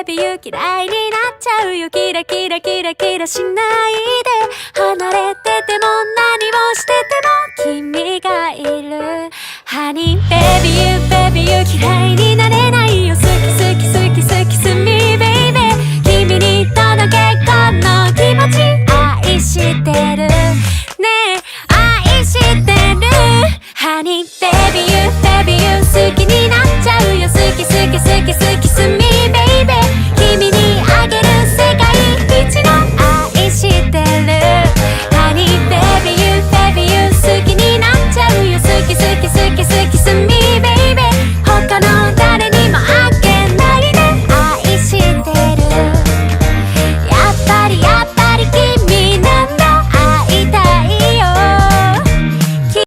baby you 嫌いになっちゃうよキラキラキラキラしないで離れてても何をしてても君がいる Honey baby you 嫌いになれないよ好き好き好き好きすみ baby 君に届けこの気持ち愛してるねえ愛してる Honey baby you